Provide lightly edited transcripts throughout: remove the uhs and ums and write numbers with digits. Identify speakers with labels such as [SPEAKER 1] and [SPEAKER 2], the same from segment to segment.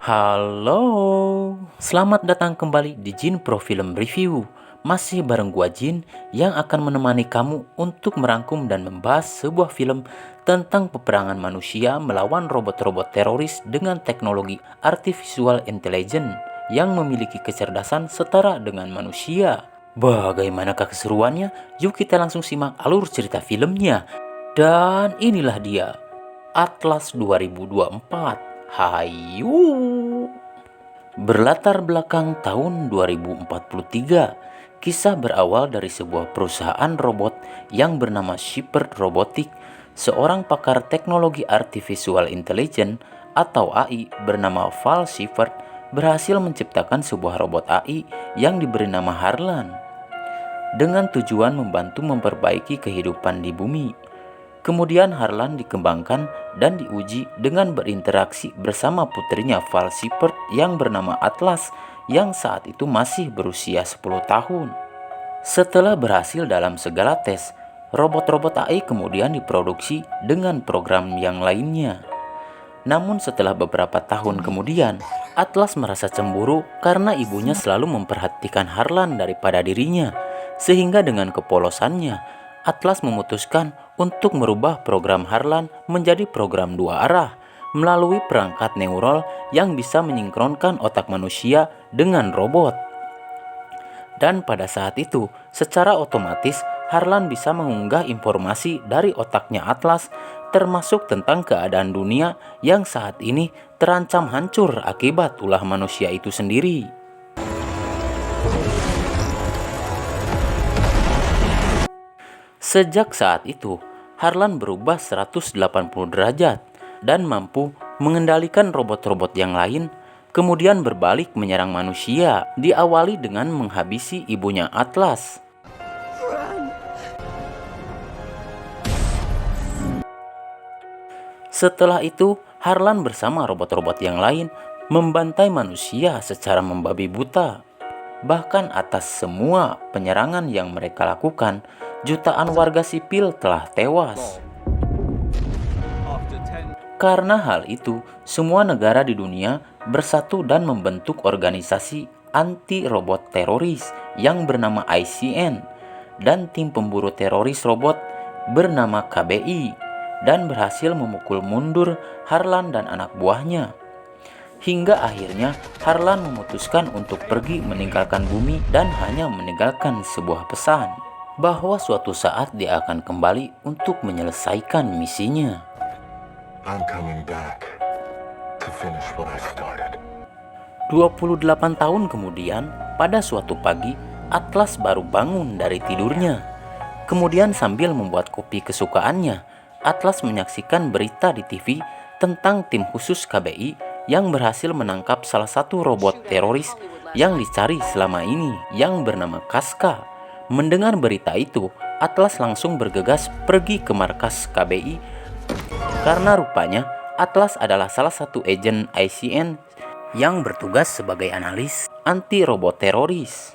[SPEAKER 1] Halo, selamat datang kembali di Jin Pro Film Review. Masih bareng gua Jin yang akan menemani kamu untuk merangkum dan membahas sebuah film tentang peperangan manusia melawan robot-robot teroris dengan teknologi artificial intelligence yang memiliki kecerdasan setara dengan manusia. Bagaimanakah keseruannya? Yuk kita langsung simak alur cerita filmnya. Dan inilah dia, Atlas 2024. Hayu. Berlatar belakang tahun 2043, kisah berawal dari sebuah perusahaan robot yang bernama Shepard Robotics. Seorang pakar teknologi artificial intelligence atau AI bernama Val Shepard berhasil menciptakan sebuah robot AI yang diberi nama Harlan dengan tujuan membantu memperbaiki kehidupan di bumi. Kemudian Harlan dikembangkan dan diuji dengan berinteraksi bersama putrinya Val Shepard yang bernama Atlas yang saat itu masih berusia 10 tahun. Setelah berhasil dalam segala tes, robot-robot AI kemudian diproduksi dengan program yang lainnya. Namun setelah beberapa tahun kemudian, Atlas merasa cemburu karena ibunya selalu memperhatikan Harlan daripada dirinya. Sehingga dengan kepolosannya, Atlas memutuskan untuk merubah program Harlan menjadi program dua arah melalui perangkat neural yang bisa menyinkronkan otak manusia dengan robot. Dan pada saat itu, secara otomatis Harlan bisa mengunggah informasi dari otaknya Atlas, termasuk tentang keadaan dunia yang saat ini terancam hancur akibat ulah manusia itu sendiri. Sejak saat itu, Harlan berubah 180 derajat dan mampu mengendalikan robot-robot yang lain, kemudian berbalik menyerang manusia, diawali dengan menghabisi ibunya Atlas. Setelah itu, Harlan bersama robot-robot yang lain membantai manusia secara membabi buta. Bahkan atas semua penyerangan yang mereka lakukan, jutaan warga sipil telah tewas. Karena hal itu, semua negara di dunia bersatu dan membentuk organisasi anti-robot teroris yang bernama ICN dan tim pemburu teroris robot bernama KBI dan berhasil memukul mundur Harlan dan anak buahnya. Hingga akhirnya Harlan memutuskan untuk pergi meninggalkan bumi dan hanya meninggalkan sebuah pesan bahwa suatu saat dia akan kembali untuk menyelesaikan misinya.
[SPEAKER 2] I'm coming back to finish what I started.
[SPEAKER 1] 28 tahun kemudian, pada suatu pagi, Atlas baru bangun dari tidurnya. Kemudian sambil membuat kopi kesukaannya, Atlas menyaksikan berita di TV tentang tim khusus KBI yang berhasil menangkap salah satu robot teroris yang dicari selama ini yang bernama Kaska. Mendengar berita itu, Atlas langsung bergegas pergi ke markas KBI karena rupanya Atlas adalah salah satu agen ICN yang bertugas sebagai analis anti-robot teroris.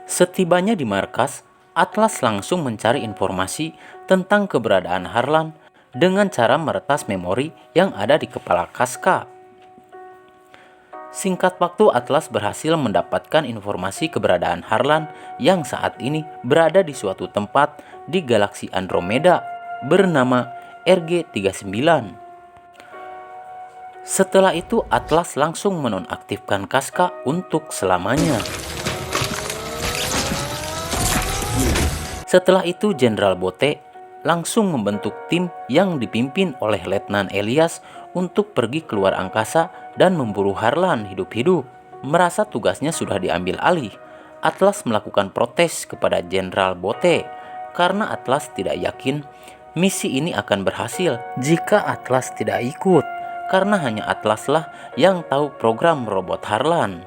[SPEAKER 1] Setibanya di markas, Atlas langsung mencari informasi tentang keberadaan Harlan dengan cara meretas memori yang ada di kepala Kaska. Singkat waktu, Atlas berhasil mendapatkan informasi keberadaan Harlan yang saat ini berada di suatu tempat di galaksi Andromeda bernama RG-39. Setelah itu, Atlas langsung menonaktifkan Kaska untuk selamanya. Setelah itu, Jenderal Bote langsung membentuk tim yang dipimpin oleh Letnan Elias untuk pergi keluar angkasa dan memburu Harlan hidup-hidup. Merasa tugasnya sudah diambil alih, Atlas melakukan protes kepada Jenderal Bote karena Atlas tidak yakin misi ini akan berhasil jika Atlas tidak ikut, karena hanya Atlaslah yang tahu program robot Harlan.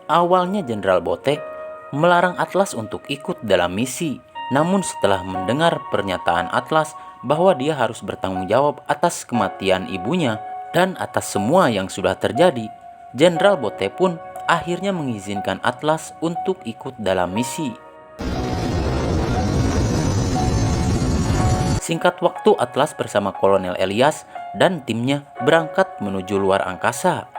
[SPEAKER 1] Awalnya Jenderal Bote melarang Atlas untuk ikut dalam misi. Namun setelah mendengar pernyataan Atlas bahwa dia harus bertanggung jawab atas kematian ibunya dan atas semua yang sudah terjadi, Jenderal Bote pun akhirnya mengizinkan Atlas untuk ikut dalam misi. Singkat waktu, Atlas bersama Kolonel Elias dan timnya berangkat menuju luar angkasa.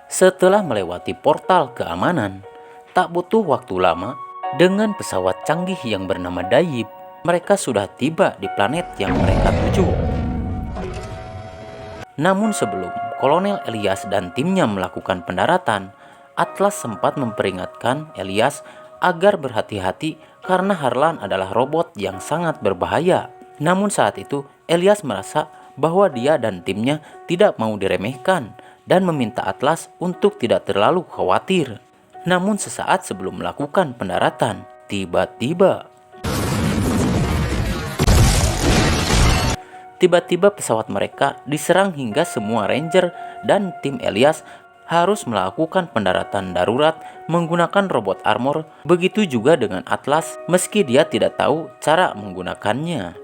[SPEAKER 1] Setelah melewati portal keamanan, tak butuh waktu lama, dengan pesawat canggih yang bernama Dayib, mereka sudah tiba di planet yang mereka tuju. Namun sebelum Kolonel Elias dan timnya melakukan pendaratan, Atlas sempat memperingatkan Elias agar berhati-hati karena Harlan adalah robot yang sangat berbahaya. Namun saat itu Elias merasa bahwa dia dan timnya tidak mau diremehkan dan meminta Atlas untuk tidak terlalu khawatir. Namun sesaat sebelum melakukan pendaratan, Tiba-tiba pesawat mereka diserang hingga semua ranger dan tim Elias harus melakukan pendaratan darurat menggunakan robot armor. Begitu juga dengan Atlas meski dia tidak tahu cara menggunakannya.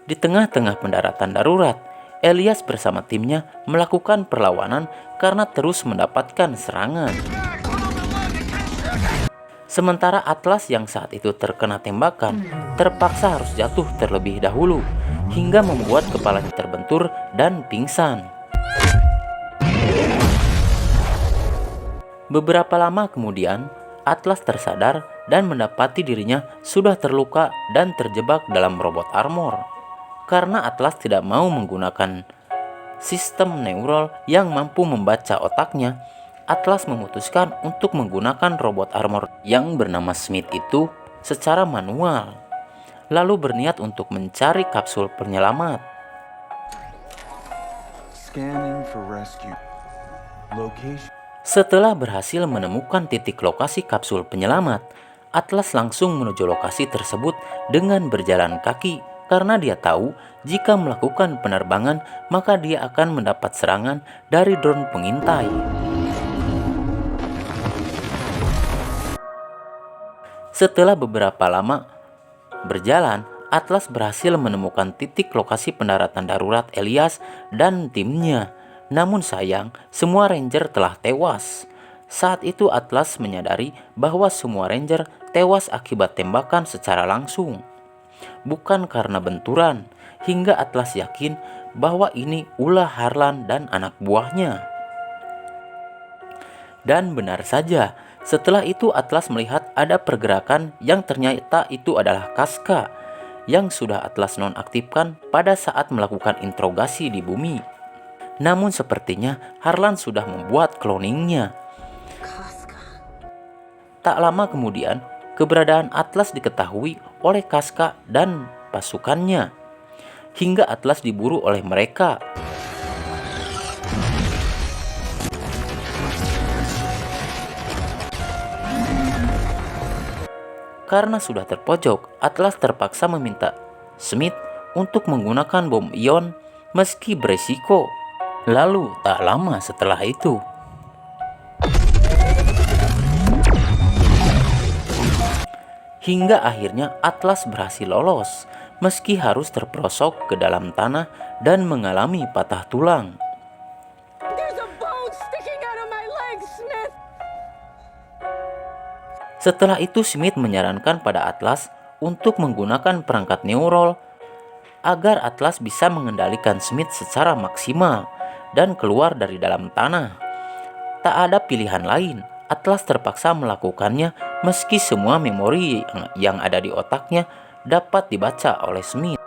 [SPEAKER 1] Di tengah-tengah pendaratan darurat, Elias bersama timnya melakukan perlawanan karena terus mendapatkan serangan. Sementara Atlas yang saat itu terkena tembakan terpaksa harus jatuh terlebih dahulu hingga membuat kepalanya terbentur dan pingsan. Beberapa lama kemudian, Atlas tersadar dan mendapati dirinya sudah terluka dan terjebak dalam robot armor. Karena Atlas tidak mau menggunakan sistem neural yang mampu membaca otaknya, Atlas memutuskan untuk menggunakan robot armor yang bernama Smith itu secara manual, lalu berniat untuk mencari kapsul penyelamat.
[SPEAKER 3] Scanning for rescue. Location.
[SPEAKER 1] Setelah berhasil menemukan titik lokasi kapsul penyelamat, Atlas langsung menuju lokasi tersebut dengan berjalan kaki karena dia tahu jika melakukan penerbangan maka dia akan mendapat serangan dari drone pengintai. Setelah beberapa lama berjalan, Atlas berhasil menemukan titik lokasi pendaratan darurat Elias dan timnya. Namun sayang, semua ranger telah tewas. Saat itu Atlas menyadari bahwa semua ranger tewas akibat tembakan secara langsung, bukan karena benturan, hingga Atlas yakin bahwa ini ulah Harlan dan anak buahnya. Dan benar saja, setelah itu Atlas melihat ada pergerakan yang ternyata itu adalah Casca yang sudah Atlas nonaktifkan pada saat melakukan interogasi di bumi. Namun sepertinya Harlan sudah membuat cloningnya. Tak lama kemudian, keberadaan Atlas diketahui oleh Casca dan pasukannya, hingga Atlas diburu oleh mereka. Karena sudah terpojok, Atlas terpaksa meminta Smith untuk menggunakan bom ion meski beresiko. Lalu tak lama setelah itu, hingga akhirnya Atlas berhasil lolos meski harus terperosok ke dalam tanah dan mengalami patah tulang. Setelah itu Smith menyarankan pada Atlas untuk menggunakan perangkat neural agar Atlas bisa mengendalikan Smith secara maksimal dan keluar dari dalam tanah. Tak ada pilihan lain, Atlas terpaksa melakukannya meski semua memori yang ada di otaknya dapat dibaca oleh Smith.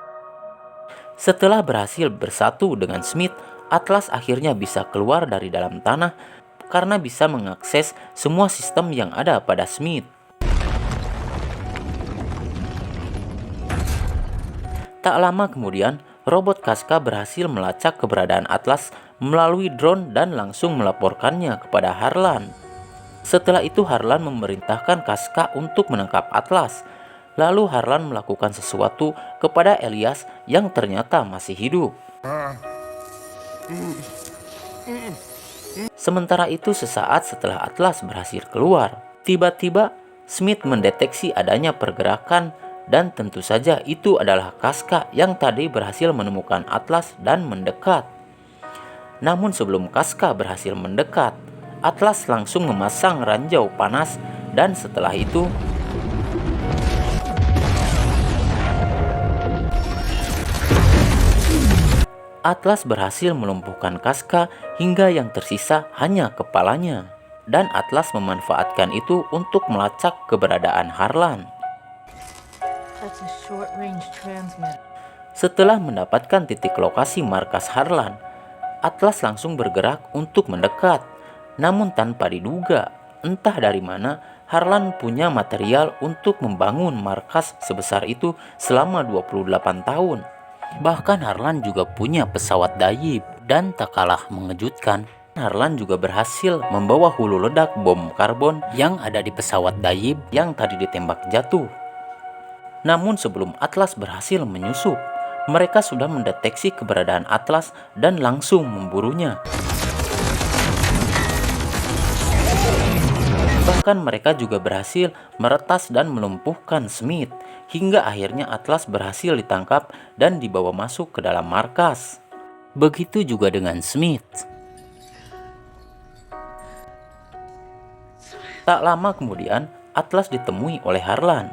[SPEAKER 1] Setelah berhasil bersatu dengan Smith, Atlas akhirnya bisa keluar dari dalam tanah karena bisa mengakses semua sistem yang ada pada Smith. Tak lama kemudian, robot Casca berhasil melacak keberadaan Atlas melalui drone dan langsung melaporkannya kepada Harlan. Setelah itu Harlan memerintahkan Casca untuk menangkap Atlas. Lalu Harlan melakukan sesuatu kepada Elias yang ternyata masih hidup. Sementara itu sesaat setelah Atlas berhasil keluar, tiba-tiba Smith mendeteksi adanya pergerakan dan tentu saja itu adalah Casca yang tadi berhasil menemukan Atlas dan mendekat. Namun sebelum Casca berhasil mendekat, Atlas langsung memasang ranjau panas dan setelah itu Atlas berhasil melumpuhkan Casca hingga yang tersisa hanya kepalanya. Dan Atlas memanfaatkan itu untuk melacak keberadaan Harlan.
[SPEAKER 4] That's a short-range transmitter.
[SPEAKER 1] Setelah mendapatkan titik lokasi markas Harlan, Atlas langsung bergerak untuk mendekat. Namun tanpa diduga, entah dari mana Harlan punya material untuk membangun markas sebesar itu selama 28 tahun. Bahkan Harlan juga punya pesawat dayib, dan tak kalah mengejutkan, Harlan juga berhasil membawa hulu ledak bom karbon yang ada di pesawat dayib yang tadi ditembak jatuh. Namun sebelum Atlas berhasil menyusup, mereka sudah mendeteksi keberadaan Atlas dan langsung memburunya. Bahkan mereka juga berhasil meretas dan melumpuhkan Smith, hingga akhirnya Atlas berhasil ditangkap dan dibawa masuk ke dalam markas. Begitu juga dengan Smith. Tak lama kemudian, Atlas ditemui oleh Harlan.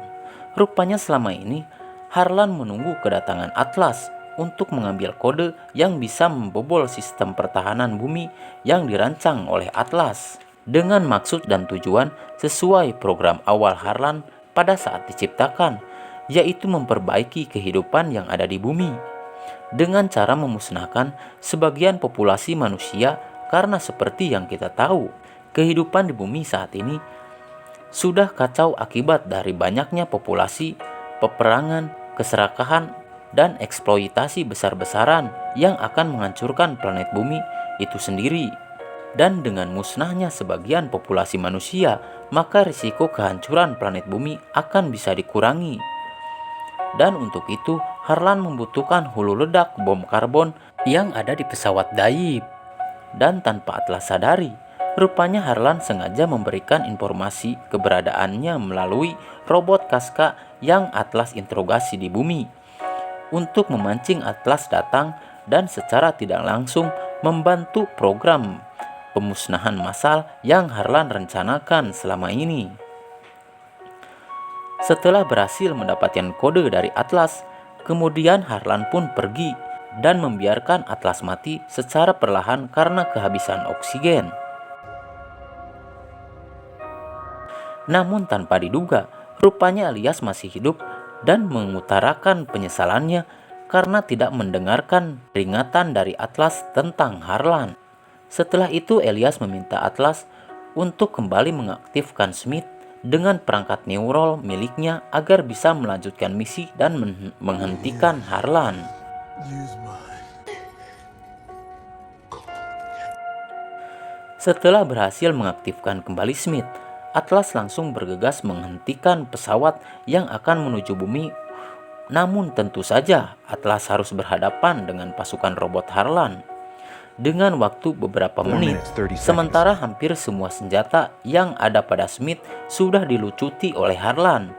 [SPEAKER 1] Rupanya selama ini, Harlan menunggu kedatangan Atlas untuk mengambil kode yang bisa membobol sistem pertahanan bumi yang dirancang oleh Atlas. Dengan maksud dan tujuan sesuai program awal Harlan pada saat diciptakan, yaitu memperbaiki kehidupan yang ada di bumi. Dengan cara memusnahkan sebagian populasi manusia, karena seperti yang kita tahu, kehidupan di bumi saat ini sudah kacau akibat dari banyaknya populasi, peperangan, keserakahan, dan eksploitasi besar-besaran yang akan menghancurkan planet bumi itu sendiri. Dan dengan musnahnya sebagian populasi manusia, maka risiko kehancuran planet bumi akan bisa dikurangi. Dan untuk itu, Harlan membutuhkan hulu ledak bom karbon yang ada di pesawat dayib. Dan tanpa Atlas sadari, rupanya Harlan sengaja memberikan informasi keberadaannya melalui robot Casca yang Atlas interogasi di bumi, untuk memancing Atlas datang dan secara tidak langsung membantu program pemusnahan massal yang Harlan rencanakan selama ini. Setelah berhasil mendapatkan kode dari Atlas, kemudian Harlan pun pergi dan membiarkan Atlas mati secara perlahan karena kehabisan oksigen. Namun tanpa diduga, rupanya Elias masih hidup dan mengutarakan penyesalannya karena tidak mendengarkan peringatan dari Atlas tentang Harlan. Setelah itu Elias meminta Atlas untuk kembali mengaktifkan Smith dengan perangkat neurol miliknya agar bisa melanjutkan misi dan menghentikan Harlan. Setelah berhasil mengaktifkan kembali Smith, Atlas langsung bergegas menghentikan pesawat yang akan menuju bumi. Namun tentu saja Atlas harus berhadapan dengan pasukan robot Harlan. Dengan waktu beberapa menit, sementara hampir semua senjata yang ada pada Smith sudah dilucuti oleh Harlan.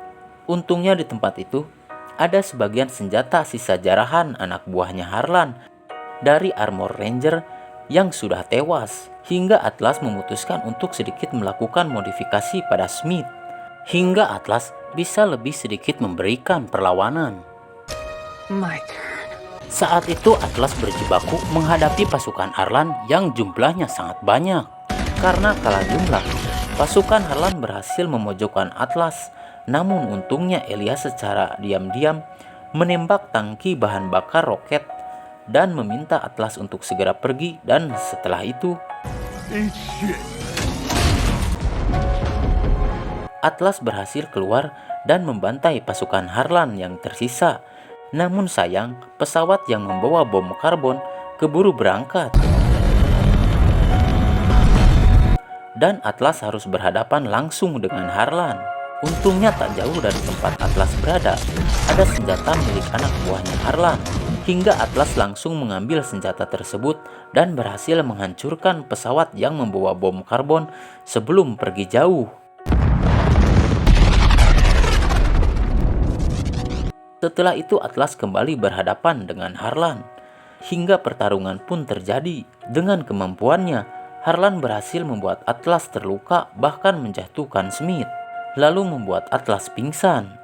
[SPEAKER 1] Untungnya di tempat itu, ada sebagian senjata sisa jarahan anak buahnya Harlan dari Armor Ranger yang sudah tewas, hingga Atlas memutuskan untuk sedikit melakukan modifikasi pada Smith, hingga Atlas bisa lebih sedikit memberikan perlawanan.
[SPEAKER 4] My turn.
[SPEAKER 1] Saat itu Atlas berjibaku menghadapi pasukan Harlan yang jumlahnya sangat banyak. Karena kalah jumlah, pasukan Harlan berhasil memojokkan Atlas. Namun untungnya Elias secara diam-diam menembak tangki bahan bakar roket dan meminta Atlas untuk segera pergi, dan setelah itu Atlas berhasil keluar dan membantai pasukan Harlan yang tersisa. Namun sayang, pesawat yang membawa bom karbon keburu berangkat. Dan Atlas harus berhadapan langsung dengan Harlan. Untungnya tak jauh dari tempat Atlas berada, ada senjata milik anak buahnya Harlan. Hingga Atlas langsung mengambil senjata tersebut dan berhasil menghancurkan pesawat yang membawa bom karbon sebelum pergi jauh. Setelah itu Atlas kembali berhadapan dengan Harlan. Hingga pertarungan pun terjadi. Dengan kemampuannya, Harlan berhasil membuat Atlas terluka, bahkan menjatuhkan Smith, lalu membuat Atlas pingsan.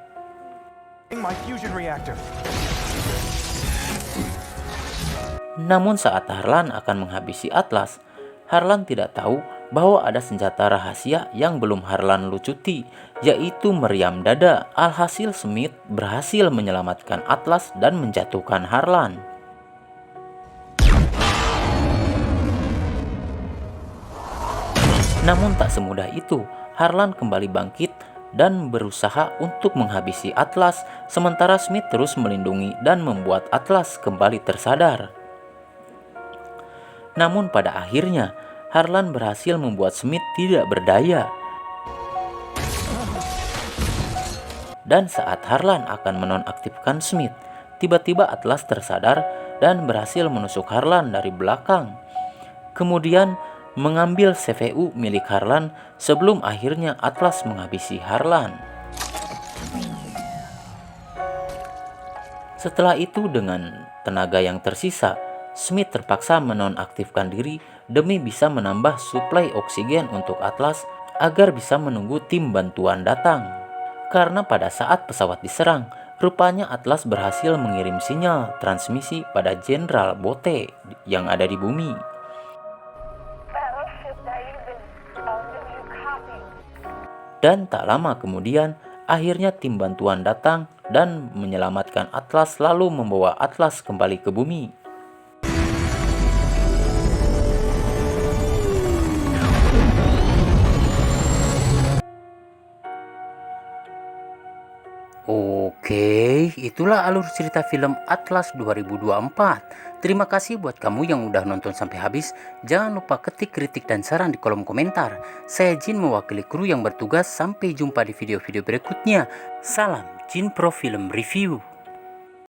[SPEAKER 1] Namun saat Harlan akan menghabisi Atlas, Harlan tidak tahu bahwa ada senjata rahasia yang belum Harlan lucuti, yaitu meriam dada. Alhasil Smith berhasil menyelamatkan Atlas dan menjatuhkan Harlan. Namun tak semudah itu, Harlan kembali bangkit dan berusaha untuk menghabisi Atlas, sementara Smith terus melindungi dan membuat Atlas kembali tersadar. Namun pada akhirnya, Harlan berhasil membuat Smith tidak berdaya. Dan saat Harlan akan menonaktifkan Smith, tiba-tiba Atlas tersadar dan berhasil menusuk Harlan dari belakang. Kemudian mengambil CPU milik Harlan sebelum akhirnya Atlas menghabisi Harlan. Setelah itu dengan tenaga yang tersisa, Smith terpaksa menonaktifkan diri demi bisa menambah suplai oksigen untuk Atlas agar bisa menunggu tim bantuan datang. Karena pada saat pesawat diserang, rupanya Atlas berhasil mengirim sinyal transmisi pada Jenderal Bote yang ada di bumi. Dan tak lama kemudian, akhirnya tim bantuan datang dan menyelamatkan Atlas lalu membawa Atlas kembali ke bumi. Oke, itulah alur cerita film Atlas 2024. Terima kasih buat kamu yang udah nonton sampai habis. Jangan lupa ketik kritik dan saran di kolom komentar. Saya Jin mewakili kru yang bertugas. Sampai jumpa di video-video berikutnya. Salam Jin Pro Film Review.